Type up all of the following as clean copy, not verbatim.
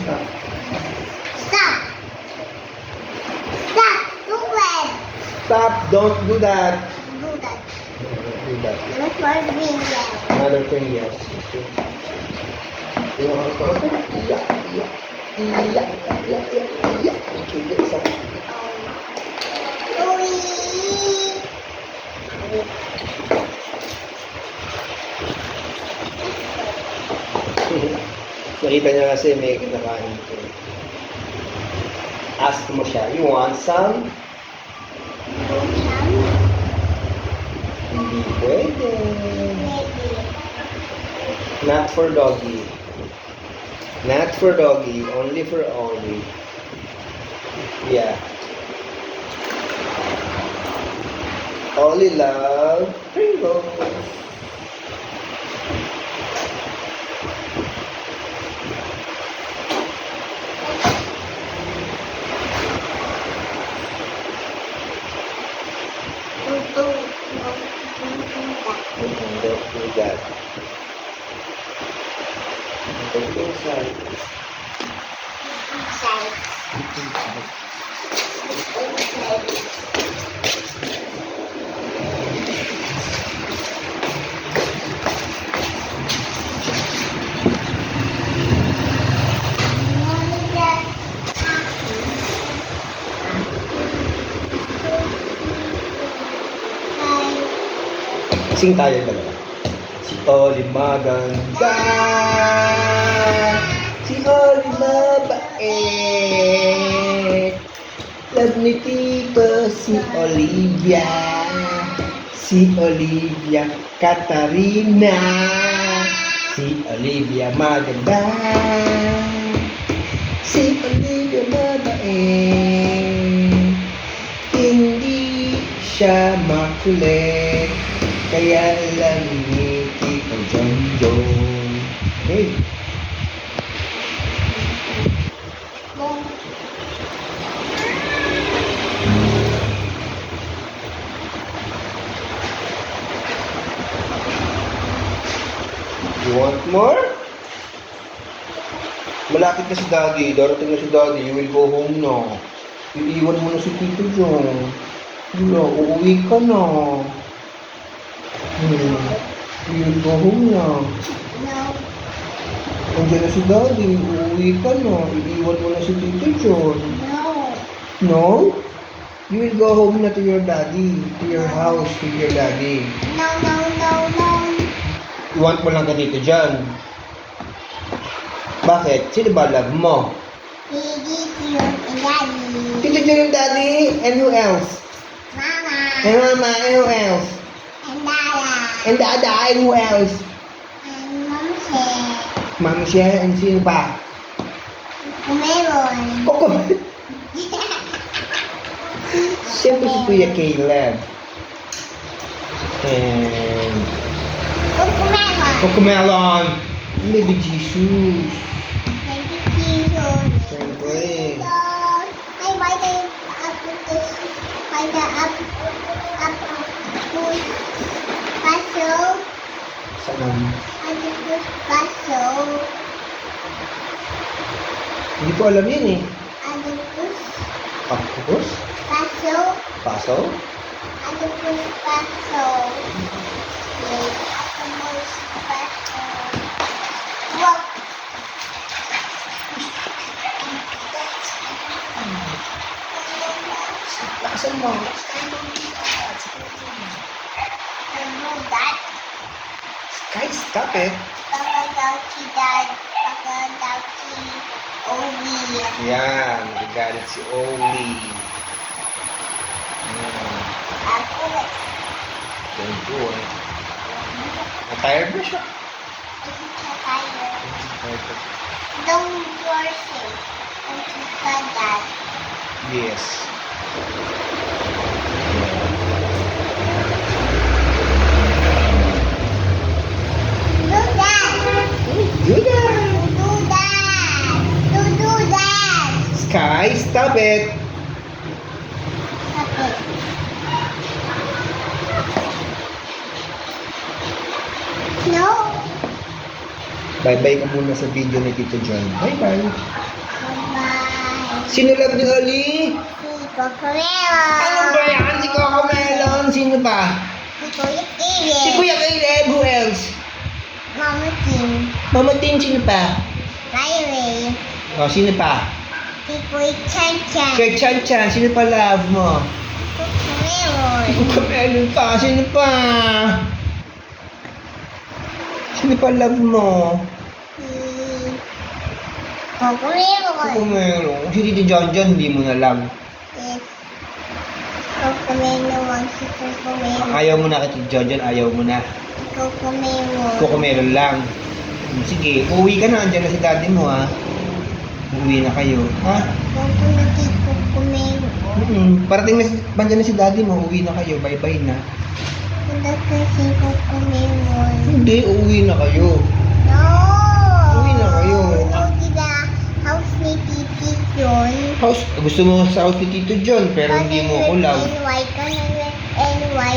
Stop. Stop. Stop. Do it. Stop. Don't do that. Do that. Don't do that. Look for green yellow. Another thing, yes. Okay. You want to open? Yeah. Okay, that's all. Nakita niya kasi may kinakain ko. Ask mo siya, you want some? Hindi pwede. Not for doggy. Not for doggy, only for Ollie. Yeah. Ollie love Pringles. Don't do that. Don't go inside. Sing tayo dalawa. Si Ollie maganda. Si Ollie mabait. Love ni Tito si Olivia. Si Olivia Katarina. Si Olivia maganda. Si Olivia mabait. Hindi siya makulit. Kaya alam ni Tito Jonjon. Okay. You want more? Malapit na si Daddy. Darating na si Daddy. You will go home na. Iiwan mo na si Tito Jon. Uuwi ka na. You will go home na. No. Andiyan na si Daddy. Uuwi ka na. Iiwan mo na si Tito Jon. No. No? You will go home na to your daddy. To your house with your daddy. No, no, no, no. Iwan mo lang ka dito dyan. Bakit? Sino ba love mo? Daddy. Tito Jon yung daddy? And who else? Mama. And mama? And who else? And Dada. And dada? And who else? And Mom said, Mami siya? And sino pa? Meron. Coco. Siyempre si Kuya Caleb. And Meron. Cocomelon. Baby Jesus. Baby Jesus. Siyempre. Ay, why they up with this? Why the up food? Paso. Saan? I just put paso. Hindi ko alam yun eh. I just put Octopus? paso. Paso? I just put paso. Wait, octopus paso. Walk. Lakasan mo. That. Sky, stop it. Papadauki dad. Papadauki Ovi. Yan, nagagalit si Oli. Ako. Don't do it. Tired na siya. Don't worship. Don't you dad. Yes. Do that. Do that. Do that. Do that. Sky, stop it. Stop it. No. Bye-bye ka muna sa video ni Tito John. Bye-bye. Sino love ni Oli? Si Cocomelon. Ano ba yan? Si Coco Melon. Sino pa? Si Kuya Kiri. Si Kuya Caleb. Who else? Mama Kim. Mama Tin, sino pa? Riley. Oh, sino pa? Si Kuya Chan Chan. Kay Chan Chan, sino pa love mo? Cocomelon. Coco Melon pa. Sino pa? Sino pa love mo? Si Cocomelon. Coco Melon. Si Tito John John, hindi mo na love. Yes. Cocomelon. Si Cocomelon. Ayaw mo na kay Tito John John, ayaw mo na. Cocomelon. Coco Melon lang. Sige, uuwi ka na. Andiyan na si daddy mo, ha? Uuwi na kayo. Ha? Cocomelon. Parating na, andyan na si daddy mo. Uuwi na kayo. Bye-bye na. Punta kasi Cocomelon. Hindi, uuwi na kayo. No! Uwi na kayo. Go to the house ni Titi John. House, gusto mo sa house ni Tito John, pero hindi mo ko love. NY ka na NY.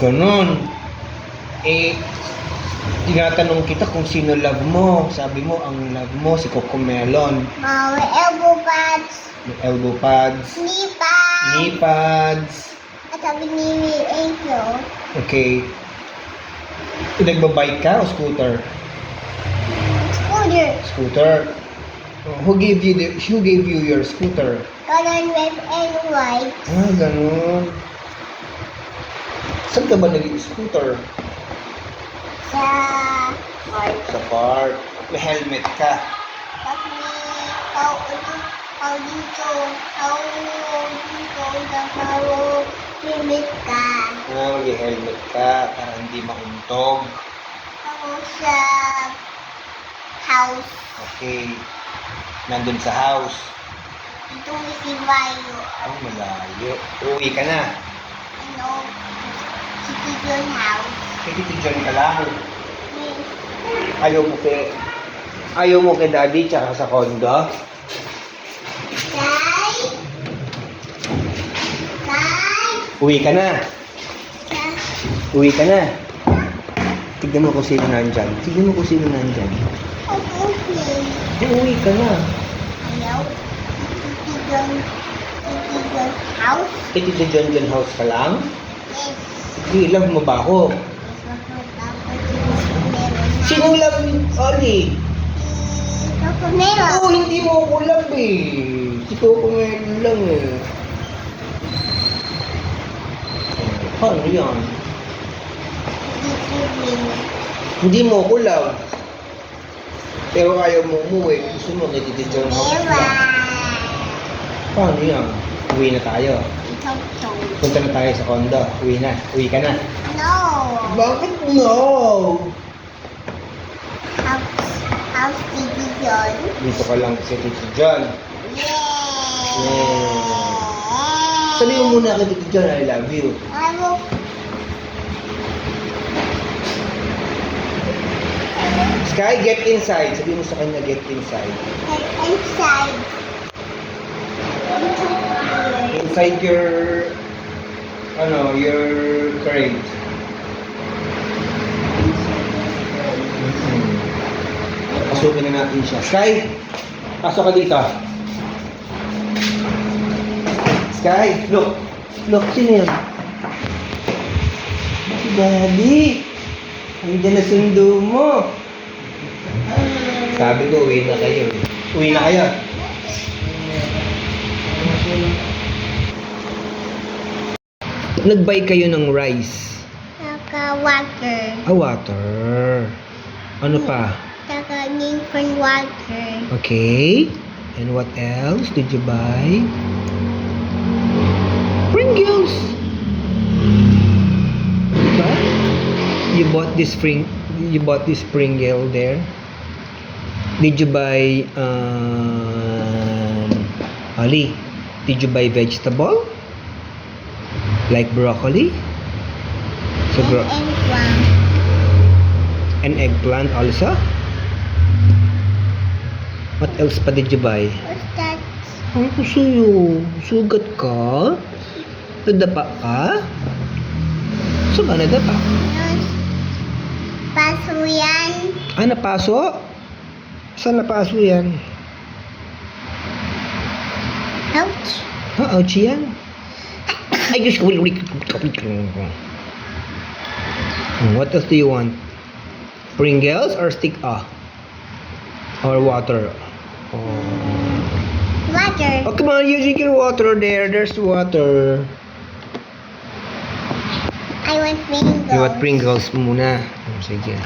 Ganon. Eh, tinatanong kita kung sino love mo. Sabi mo, ang love mo si Coco Melon. Mga elbow pads. May elbow pads, Knee pads. knee pads. At sabi ni Angel. Okay. Nagbabike ka o scooter? Scooter. Scooter. Oh, who gave you your scooter? Kanan with NY. Ah, ganun. Saan ka ba nag-scooter? Sa park. Sa park. May helmet ka. Tapos dito, limit ka. Ah, mag-helmet ka para hindi mauntog. Ako sa house. Okay. Nandun sa house. Dito may si Bayo. Ang malayo. Uuwi ka na. Ano? Si Tijon house. Kay Tito John ka lang. Ayaw mo kay daddy tsaka sa condo? Kay? Uwi ka na. Uwi ka na. Tignan mo kung sino nandyan. Tignan mo kung sino nandyan. Okay. Uwi ka na. Ayaw. Tijon house? Kay Tito John John house ka lang? Yes. Hindi, love mo ba ako? Sinong love ni Oli? Cocomelon. Oo, hindi mo ako love eh. Si Coco Melon lang eh. Paano yan? Hindi mo ako love. Pero ayaw mo umuwi. Gusto mo kay Tito John house Ewa. ka. Paano yan? Uwi na tayo. Punta na tayo sa condo. Uwi na. Uwi ka na. No. Bakit no? House Titi John. Dito ka lang si Tito John. Yeah. Sabi mo muna kay Tito John, I love you. Ano? Sky, get inside. Sabi mo sa kanya, get inside. Inside. Inside your, your crate. Pasukin na natin siya. Sky, pasok ka dito. Sky, look. Look, sino yun? Si Daddy. Andiyan na sundo mo. Sabi ko, uwi na kayo. Uwi na kayo. Nag-buy kayo ng rice. Naka-water. Water. Ano pa? Naka-infant water. Okay. And what else did you buy? Pringles. Diba? You bought this Pringle there. Did you buy Ali? Did you buy vegetable? Like broccoli? So And one. and eggplant also? What else pa did you buy? What's that? Ang kusuyo. Sugat ka? Nadapa ka? Saan ka nadapa? Paso yan. Napaso? Saan napaso yan? Ouch. Ouch yan. Ay, Diyos ko. What else do you want? Pringles or stick or water? Water. Oh, come on, you drink your water there. There's water. I want Pringles. You want Pringles muna? Sige.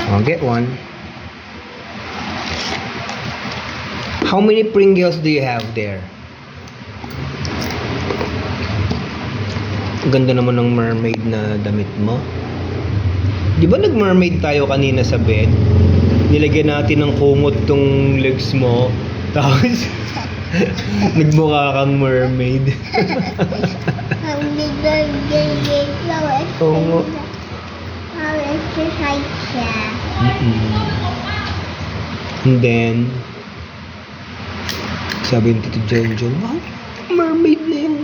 I'll get one. How many Pringles do you have there? Ganda naman ng mermaid na damit mo. Di ba nag-mermaid tayo kanina sa bed? Nilagyan natin ng kumot tong legs mo. Tapos, nagmukha kang mermaid. Oo. Exercise siya. And then, sabi ni Tito John, wow, mermaid na yung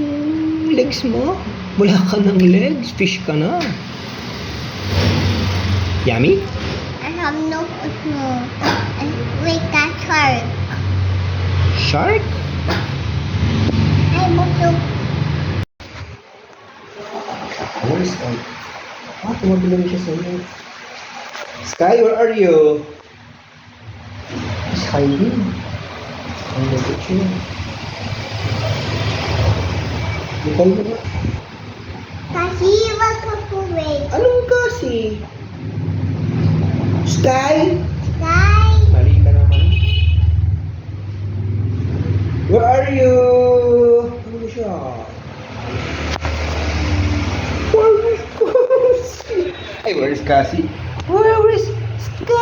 legs mo. Wala ka ng legs, fish ka na. Yummy? I have no. Wait, that shark. Shark? I want to. Where is Sky? Tumagulong siya sa iyo. Sky, where are you? He's hiding. Look at you. Bukay mo na. Kasi wag ka po wait. Anong kasi? Sky? Sky. Mali ka naman. Where are you? Ano siya? Where is Cassie? Ay, where is Cassie? Where is Sky?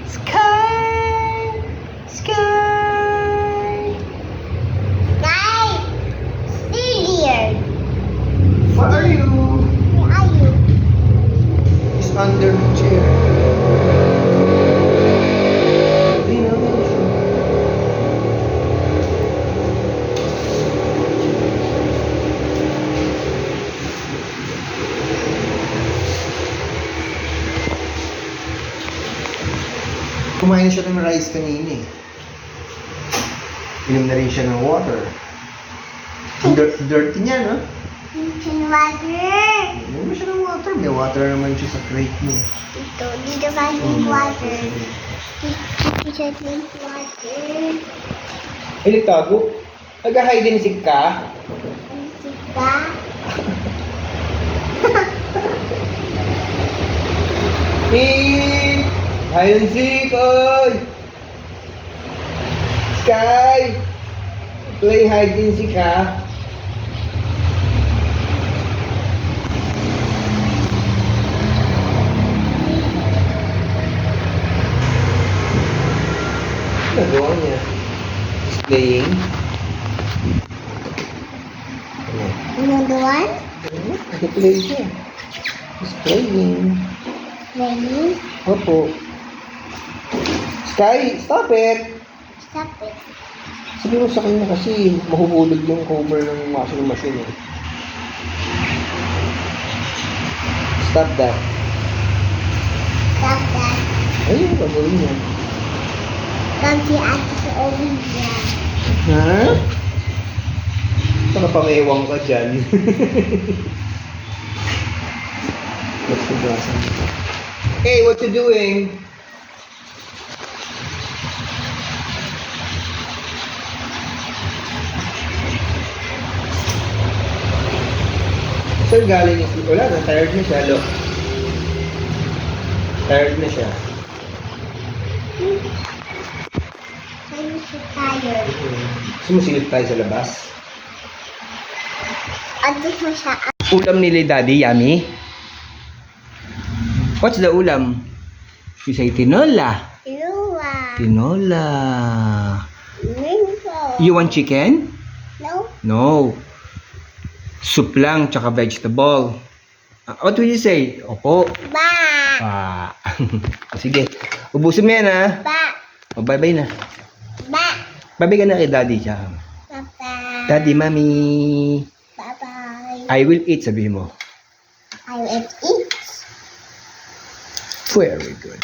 Sky? Sky? Sky. Still here. Where are you? Where are you? It's under the chair. Hindi naman siya. Kumain siya ng rice kanina eh. Inom na rin siya ng water. Ang dirty niya, no? Kitchen water. Inom na siya ng water. May water naman siya sa crate mo. Dito ka drink water. Dito drink water. Ay, nagtago. Nag-hide and seek ka? Sika. Hide! Hide and seek, oy! Sky! Play hide and seek, ha? Nagawa niya. He's playing. Another one? Nag-play siya. He's playing. Ready? Opo. Sky, stop it! Stop it. Sabi mo sa kanya kasi mahuhulog yung cover ng washing machine eh. Stop that. Stop that. Ayun, gagawin niya. Come si ate sa Olivia. Ha? Baka pamewang ka dyan. What's the blossom? Hey, what you doing? Saan galing yung sleep? Wala na, tired na siya, look. Tired na siya. I'm so tired. Sumusilip tayo sa labas. Adik mo siya. Ulam nila Daddy, yummy? What's the ulam? You say tinola. Lua. Tinola. Mingo. You want chicken? No? No. Soup lang, tsaka vegetable. What will you say? Opo. Ba. Ah. Sige. Ubusin mo yan, ha? Ba. O, bye-bye na. Ba. Bye-bye ka na kay Daddy, tsaka. Bye-bye. Daddy, Mommy. Bye-bye. I will eat, sabihin mo. I will eat. Very good.